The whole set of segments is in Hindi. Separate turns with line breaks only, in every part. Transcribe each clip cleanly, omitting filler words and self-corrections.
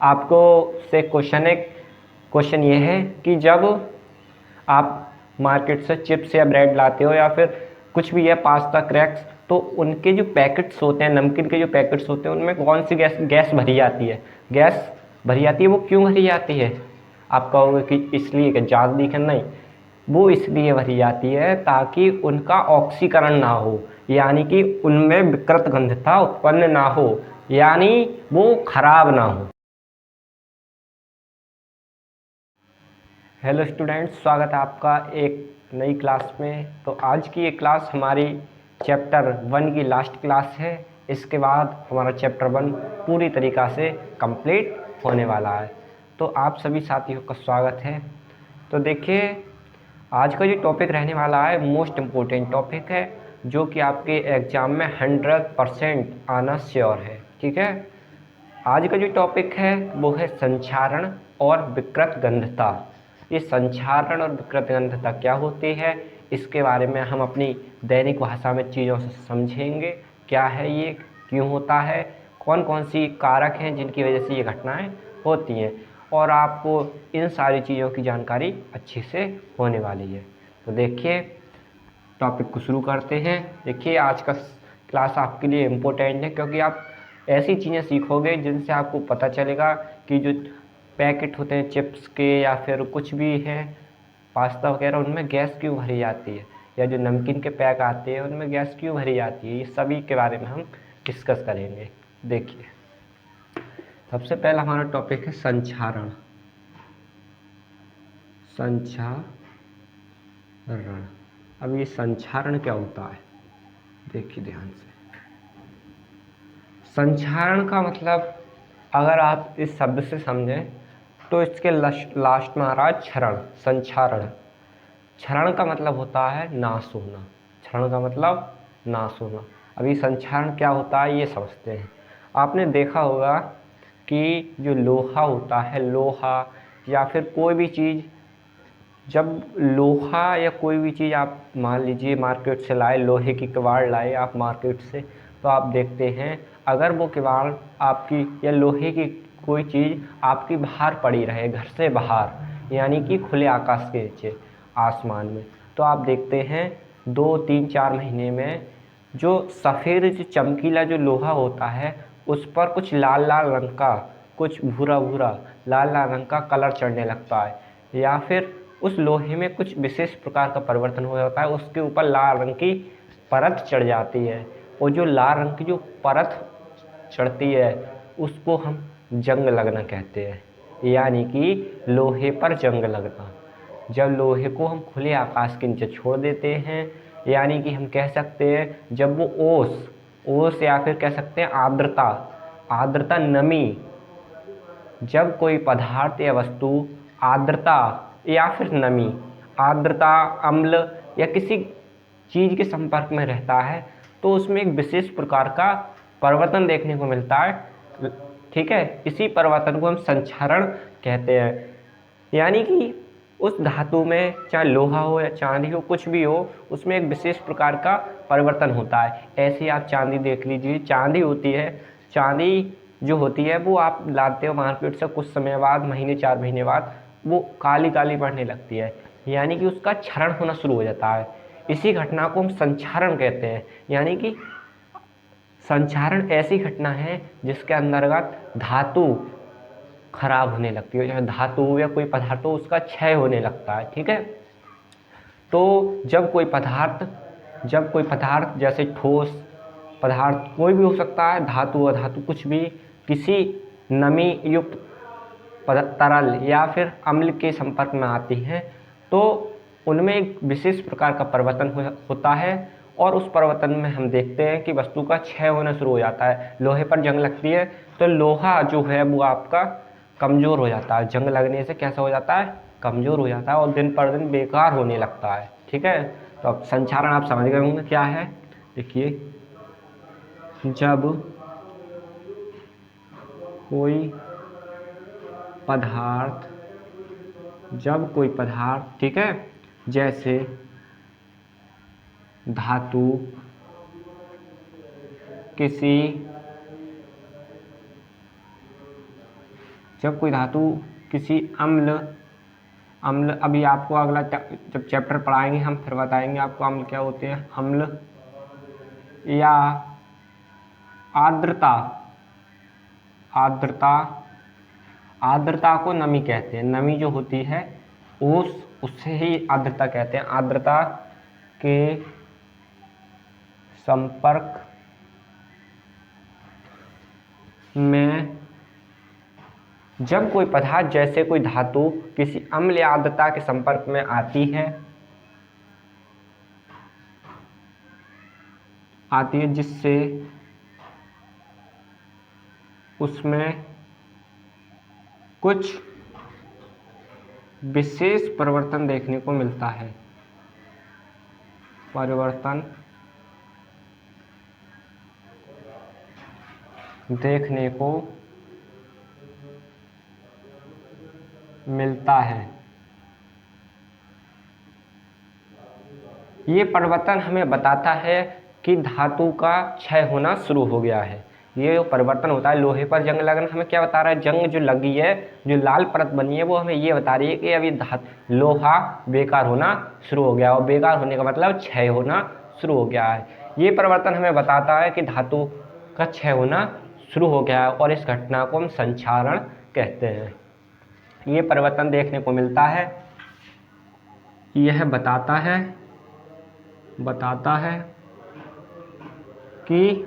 आपको से क्वेश्चन ये है कि जब आप मार्केट से चिप्स या ब्रेड लाते हो या फिर कुछ भी है पास्ता क्रैक्स, तो उनके जो पैकेट्स होते हैं, नमकीन के जो पैकेट्स होते हैं, उनमें कौन सी गैस भरी जाती है? गैस भरी जाती है, वो क्यों भरी जाती है? आप कहोगे कि इसलिए कि ज़्यादा दिखे, नहीं, वो इसलिए भरी जाती है ताकि उनका ऑक्सीकरण ना हो, यानी कि उनमें विकृत गंधता उत्पन्न ना हो, यानी वो खराब ना हो। हेलो स्टूडेंट्स, स्वागत है आपका एक नई क्लास में। तो आज की ये क्लास हमारी चैप्टर 1 की लास्ट क्लास है। इसके बाद हमारा चैप्टर 1 पूरी तरीक़ा से कंप्लीट होने वाला है। तो आप सभी साथियों का स्वागत है। तो देखिए, आज का जो टॉपिक रहने वाला है मोस्ट इम्पोर्टेंट टॉपिक है, जो कि आपके एग्ज़ाम में 100% आना श्योर है। ठीक है, आज का जो टॉपिक है वो है संक्षारण और विकृत गंधता। ये संक्षारण और विकृत गंधता क्या होती है, इसके बारे में हम अपनी दैनिक भाषा में चीज़ों से समझेंगे। क्या है ये, क्यों होता है, कौन कौन सी कारक हैं जिनकी वजह से ये घटनाएं होती हैं, और आपको इन सारी चीज़ों की जानकारी अच्छे से होने वाली है। तो देखिए, टॉपिक को शुरू करते हैं। देखिए, आज का क्लास आपके लिए इम्पोर्टेंट है, क्योंकि आप ऐसी चीज़ें सीखोगे जिनसे आपको पता चलेगा कि जो पैकेट होते हैं चिप्स के या फिर कुछ भी है पास्ता वगैरह, उनमें गैस क्यों भरी जाती है, या जो नमकीन के पैक आते हैं उनमें गैस क्यों भरी जाती है, ये सभी के बारे में हम डिस्कस करेंगे। देखिए, सबसे पहला हमारा टॉपिक है संक्षारण। संक्षारण, अब ये संक्षारण क्या होता है, देखिए ध्यान से। संक्षारण का मतलब, अगर आप इस शब्द से समझें तो इसके लास्ट में आ रहा है क्षरण। संक्षारण, क्षरण का मतलब होता है नाश होना। क्षरण का मतलब नाश होना। अभी संक्षारण क्या होता है ये समझते हैं। आपने देखा होगा कि जो लोहा होता है, लोहा या फिर कोई भी चीज़, जब लोहा या कोई भी चीज़ आप मान लीजिए मार्केट से लाए, लोहे की किवाड़ लाए आप मार्केट से, तो आप देखते हैं अगर वो किवाड़ आपकी या लोहे की कोई चीज़ आपकी बाहर पड़ी रहे, घर से बाहर, यानी कि खुले आकाश के नीचे आसमान में, तो आप देखते हैं 2 3 4 महीने में जो सफ़ेद जो चमकीला जो लोहा होता है उस पर कुछ लाल लाल रंग का, कुछ भूरा भूरा लाल लाल रंग का कलर चढ़ने लगता है, या फिर उस लोहे में कुछ विशेष प्रकार का परिवर्तन हो जाता है, उसके ऊपर लाल रंग की परत चढ़ जाती है। और जो लाल रंग की जो परत चढ़ती है उसको हम जंग लगना कहते हैं, यानी कि लोहे पर जंग लगना। जब लोहे को हम खुले आकाश के नीचे छोड़ देते हैं, यानी कि हम कह सकते हैं जब वो ओस या फिर कह सकते हैं आर्द्रता नमी, जब कोई पदार्थ या वस्तु आर्द्रता या फिर नमी, आर्द्रता, अम्ल या किसी चीज़ के संपर्क में रहता है तो उसमें एक विशेष प्रकार का परिवर्तन देखने को मिलता है। ठीक है, इसी परिवर्तन को हम संक्षारण कहते हैं। यानी कि उस धातु में, चाहे लोहा हो या चांदी हो, कुछ भी हो, उसमें एक विशेष प्रकार का परिवर्तन होता है। ऐसे ही आप चांदी देख लीजिए, चांदी होती है, चांदी जो होती है वो आप लाते हो मार्केट से, कुछ समय बाद, महीने 4 महीने बाद वो काली काली पड़ने लगती है, यानी कि उसका क्षरण होना शुरू हो जाता है। इसी घटना को हम संक्षारण कहते हैं। यानी कि संक्षारण ऐसी घटना है जिसके अंतर्गत धातु खराब होने लगती है, चाहे धातु हो या कोई पदार्थ हो, उसका क्षय होने लगता है। ठीक है, तो जब कोई पदार्थ जैसे ठोस पदार्थ कोई भी हो सकता है, धातु अधातु कुछ भी, किसी नमी युक्त तरल या फिर अम्ल के संपर्क में आती हैं तो उनमें एक विशेष प्रकार का परिवर्तन होता है, और उस परिवर्तन में हम देखते हैं कि वस्तु का क्षय होना शुरू हो जाता है। लोहे पर जंग लगती है तो लोहा जो है वो आपका कमज़ोर हो जाता है, जंग लगने से कैसा हो जाता है, कमज़ोर हो जाता है, और दिन पर दिन बेकार होने लगता है। ठीक है, तो अब संक्षारण आप समझ गए होंगे क्या है। देखिए, जब कोई पदार्थ, ठीक है, जैसे धातु किसी जब कोई धातु किसी अम्ल अम्ल अभी आपको अगला जब चैप्टर पढ़ाएंगे हम फिर बताएंगे आपको अम्ल क्या होते हैं। अम्ल या आर्द्रता, आर्द्रता, आर्द्रता को नमी कहते हैं। नमी जो होती है उससे ही आर्द्रता कहते हैं। आर्द्रता के संपर्क में जब कोई पदार्थ जैसे कोई धातु किसी अम्ल या आर्द्रता के संपर्क में आती है जिससे उसमें कुछ विशेष परिवर्तन देखने को मिलता है। परिवर्तन देखने को मिलता है। ये परिवर्तन हमें बताता है कि धातु का क्षय होना शुरू हो गया है। ये जो परिवर्तन होता है, लोहे पर जंग लगना हमें क्या बता रहा है? जंग जो लगी है, जो लाल परत बनी है, वो हमें ये बता रही है कि अभी लोहा बेकार होना शुरू हो गया। और बेकार होने का मतलब क्षय होना शुरू हो गया है। ये परिवर्तन हमें बताता है कि धातु का क्षय होना शुरू हो गया है और इस घटना को हम संक्षारण कहते हैं। ये परिवर्तन देखने को मिलता है। यह बताता है कि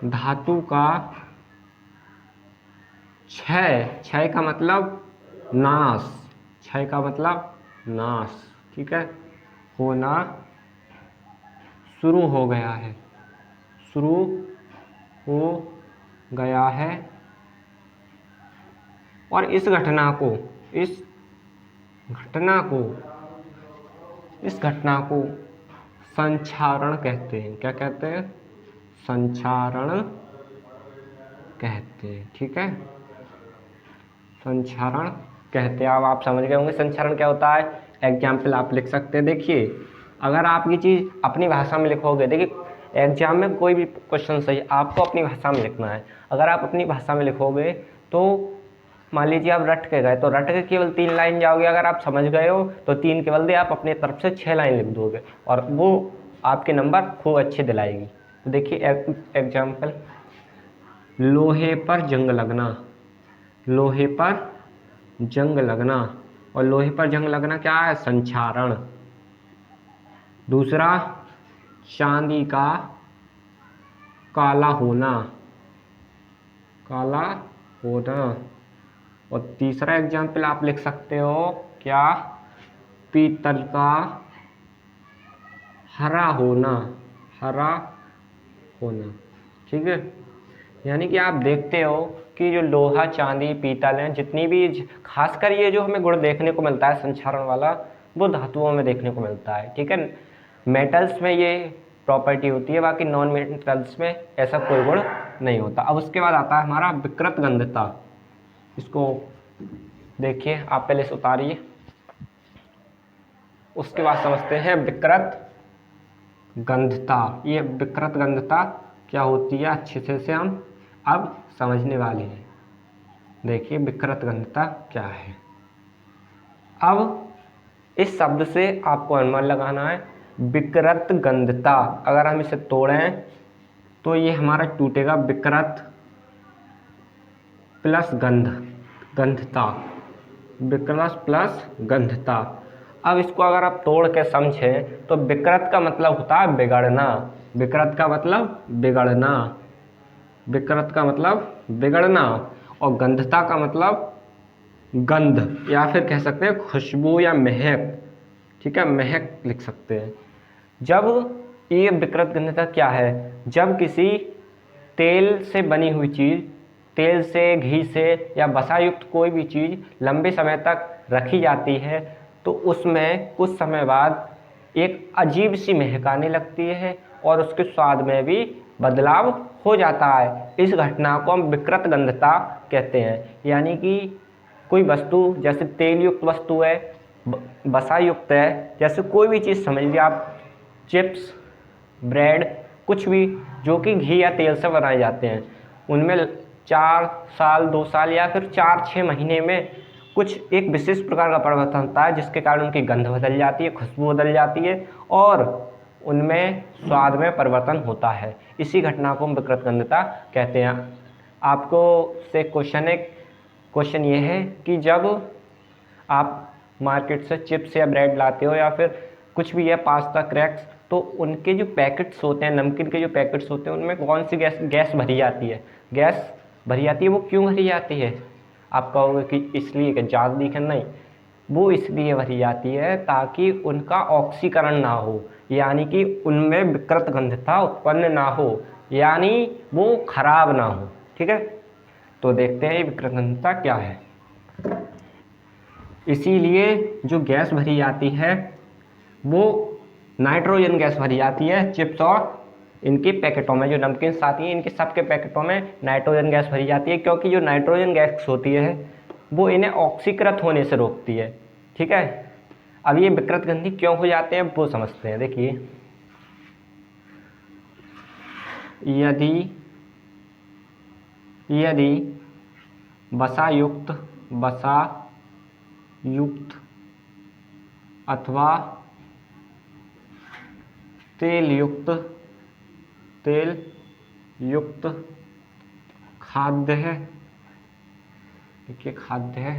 धातु का क्षय का मतलब नाश, क्षय का मतलब नाश, ठीक है, होना शुरू हो गया है, शुरू हो गया है। और इस घटना को संक्षारण कहते हैं। क्या कहते हैं? संक्षारण कहते हैं, ठीक है, संक्षारण कहते हैं। अब आप समझ गए होंगे संक्षारण क्या होता है। एग्जाम्पल आप लिख सकते हैं। देखिए, अगर आप ये चीज़ अपनी भाषा में लिखोगे, देखिए एग्जाम में कोई भी क्वेश्चन सही आपको अपनी भाषा में लिखना है। अगर आप अपनी भाषा में लिखोगे तो मान लीजिए आप रट के गए तो रट के केवल 3 लाइन जाओगे। अगर आप समझ गए हो तो 3 के बदले आप अपने तरफ से 6 लाइन लिख दोगे और वो आपके नंबर खूब अच्छे दिलाएगी। तो देखिए एग्जाम्पल, लोहे पर जंग लगना, लोहे पर जंग लगना, और लोहे पर जंग लगना क्या है? संक्षारण। दूसरा, चांदी का काला होना, काला होना। और तीसरा एग्जाम्पल आप लिख सकते हो क्या? पीतल का हरा होना, हरा होना, ठीक है। यानी कि आप देखते हो कि जो लोहा, चांदी, पीतल हैं, जितनी भी खासकर ये जो हमें गुण देखने को मिलता है संक्षारण वाला, वो धातुओं में देखने को मिलता है, ठीक है। मेटल्स में ये प्रॉपर्टी होती है, बाकी नॉन मेटल्स में ऐसा कोई गुण नहीं होता। अब उसके बाद आता है हमारा विकृत गंधता। इसको देखिए, आप पहले से उतारिए, उसके बाद समझते हैं विकृत गंधता। ये विकृत गंधता क्या होती है अच्छे से हम अब समझने वाले हैं। देखिए विकृत गंधता क्या है। अब इस शब्द से आपको अनुमान लगाना है विकृत गंधता। अगर हम इसे तोड़ें तो ये हमारा टूटेगा विकृत प्लस गंधता, विकृत प्लस गंधता। अब इसको अगर आप तोड़ के समझें तो विकृत का मतलब होता है बिगड़ना, विकृत का मतलब बिगड़ना, विकृत का मतलब बिगड़ना, और गंधता का मतलब गंध, या फिर कह सकते हैं खुशबू या महक, ठीक है, महक लिख सकते हैं। जब ये विकृत गंधता क्या है? जब किसी तेल से बनी हुई चीज़, तेल से, घी से या वसायुक्त कोई भी चीज़ लंबे समय तक रखी जाती है तो उसमें कुछ समय बाद एक अजीब सी महक आने लगती है और उसके स्वाद में भी बदलाव हो जाता है। इस घटना को हम विकृत गंधता कहते हैं। यानी कि कोई वस्तु जैसे तेल युक्त वस्तु है, वसा युक्त है, जैसे कोई भी चीज़ समझ लीजिए आप, चिप्स, ब्रेड, कुछ भी जो कि घी या तेल से बनाए जाते हैं, उनमें 4 साल, 2 साल या फिर 4-6 महीने में कुछ एक विशेष प्रकार का परिवर्तन होता है, जिसके कारण उनकी गंध बदल जाती है, खुशबू बदल जाती है और उनमें स्वाद में परिवर्तन होता है। इसी घटना को हम विकृत गंधता कहते हैं। आपको से क्वेश्चन ये है कि जब आप मार्केट से चिप्स या ब्रेड लाते हो या फिर कुछ भी है, पास्ता, क्रैक्स, तो उनके जो पैकेट्स होते हैं, नमकीन के जो पैकेट्स होते हैं, उनमें कौन सी गैस भरी जाती है? गैस भरी जाती है। वो क्यों भरी जाती है? आप कहोगे कि इसलिए कि ज़्यादा दिखे, नहीं, वो इसलिए भरी जाती है ताकि उनका ऑक्सीकरण ना हो, यानी कि उनमें विकृत गंधता उत्पन्न ना हो, यानी वो खराब ना हो। ठीक है, तो देखते हैं ये विकृत गंधता क्या है। इसीलिए जो गैस भरी जाती है वो नाइट्रोजन गैस भरी जाती है चिप्स और इनके पैकेटों में। जो नमकीन आती हैं इनके सबके पैकेटों में नाइट्रोजन गैस भरी जाती है, क्योंकि जो नाइट्रोजन गैस होती है वो इन्हें ऑक्सीकृत होने से रोकती है। ठीक है, अब ये विकृत गंधी क्यों हो जाते हैं वो समझते हैं। देखिए, यदि वसा युक्त अथवा तेल युक्त खाद्य है, देखिए खाद्य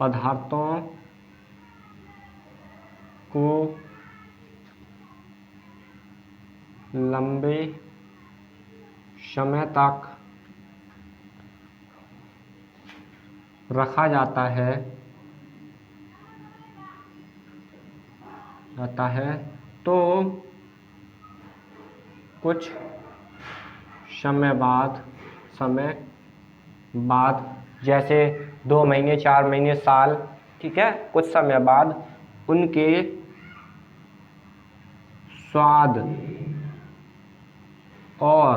पदार्थों को लंबे समय तक रखा जाता है तो कुछ समय बाद जैसे 2 महीने, 4 महीने, साल, ठीक है, कुछ समय बाद उनके स्वाद और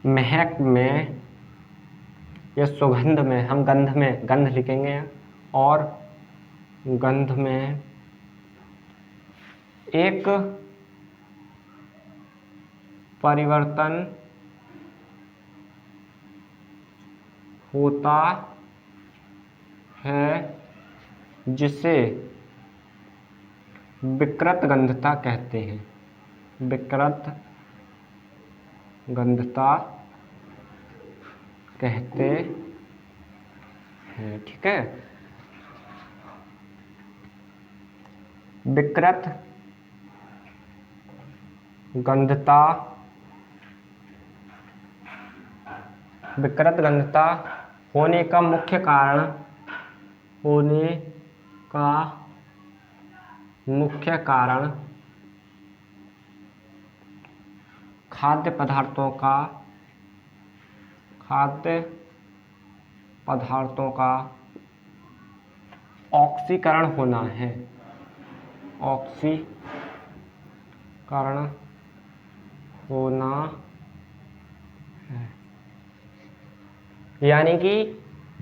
महक में या सुगंध में, हम गंध लिखेंगे, और गंध में एक परिवर्तन होता है जिसे विकृत गंधता कहते हैं। विकृत गंधता कहते हैं। ठीक है, विकृत गंधता होने का मुख्य कारण खाद्य पदार्थों का ऑक्सीकरण होना है। ऑक्सीकरण होना है, यानी कि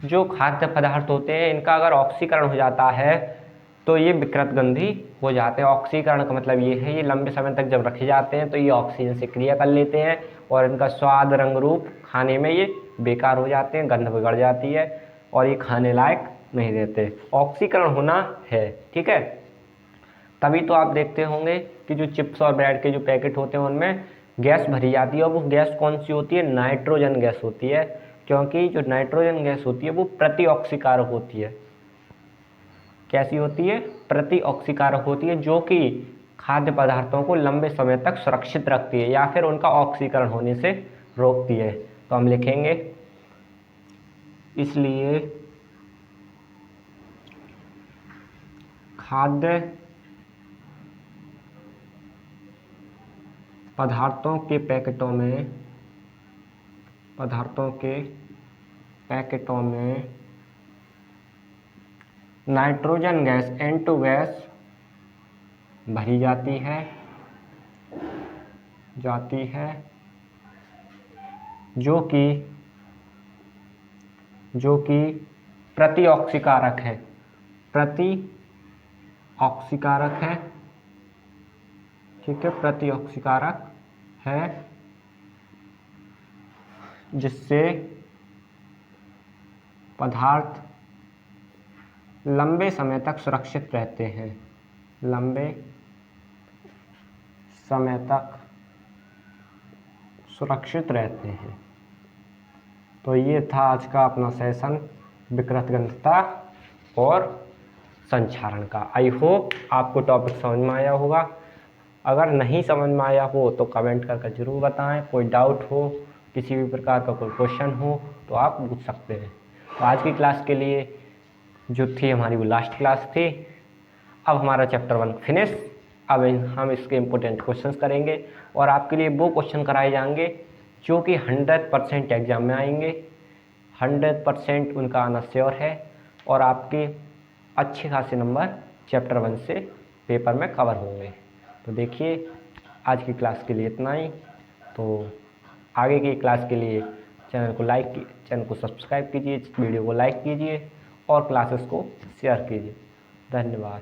जो खाद्य पदार्थ होते हैं इनका अगर ऑक्सीकरण हो जाता है तो ये विकृत गंधी हो जाते हैं। ऑक्सीकरण का मतलब ये है, ये लंबे समय तक जब रखे जाते हैं तो ये ऑक्सीजन से क्रिया कर लेते हैं और इनका स्वाद, रंग, रूप, खाने में ये बेकार हो जाते हैं, गंध बिगड़ जाती है और ये खाने लायक नहीं रहते। ऑक्सीकरण होना है। ठीक है, तभी तो आप देखते होंगे कि जो चिप्स और ब्रेड के जो पैकेट होते हैं उनमें गैस भरी जाती है, और वो गैस कौन सी होती है? नाइट्रोजन गैस होती है, क्योंकि जो नाइट्रोजन गैस होती है वो प्रति ऑक्सीकारक होती है। कैसी होती है? प्रति ऑक्सीकारक होती है, जो कि खाद्य पदार्थों को लंबे समय तक सुरक्षित रखती है या फिर उनका ऑक्सीकरण होने से रोकती है। तो हम लिखेंगे, इसलिए खाद्य पदार्थों के पैकेटों में नाइट्रोजन गैस N2 गैस भरी जाती है जो कि प्रति ऑक्सीकारक है। ठीक है, प्रतिऑक्सीकारक है जिससे पदार्थ लंबे समय तक सुरक्षित रहते हैं, लंबे समय तक सुरक्षित रहते हैं। तो ये था आज का अपना सेशन विकृत गंधता और संक्षारण का। आई होप आपको टॉपिक समझ में आया होगा। अगर नहीं समझ में आया हो तो कमेंट करके ज़रूर बताएं। कोई डाउट हो, किसी भी प्रकार का कोई क्वेश्चन हो तो आप पूछ सकते हैं। तो आज की क्लास के लिए जो थी हमारी वो लास्ट क्लास थी। अब हमारा चैप्टर 1 फिनिश। अब हम इसके इम्पोर्टेंट क्वेश्चंस करेंगे और आपके लिए वो क्वेश्चन कराए जाएंगे जो कि 100% एग्जाम में आएंगे, 100% उनका आना श्योर है और आपके अच्छे खासे नंबर चैप्टर 1 से पेपर में कवर होंगे। तो देखिए आज की क्लास के लिए इतना ही। तो आगे की क्लास के लिए चैनल को सब्सक्राइब कीजिए, वीडियो को लाइक कीजिए और क्लासेस को शेयर कीजिए। धन्यवाद।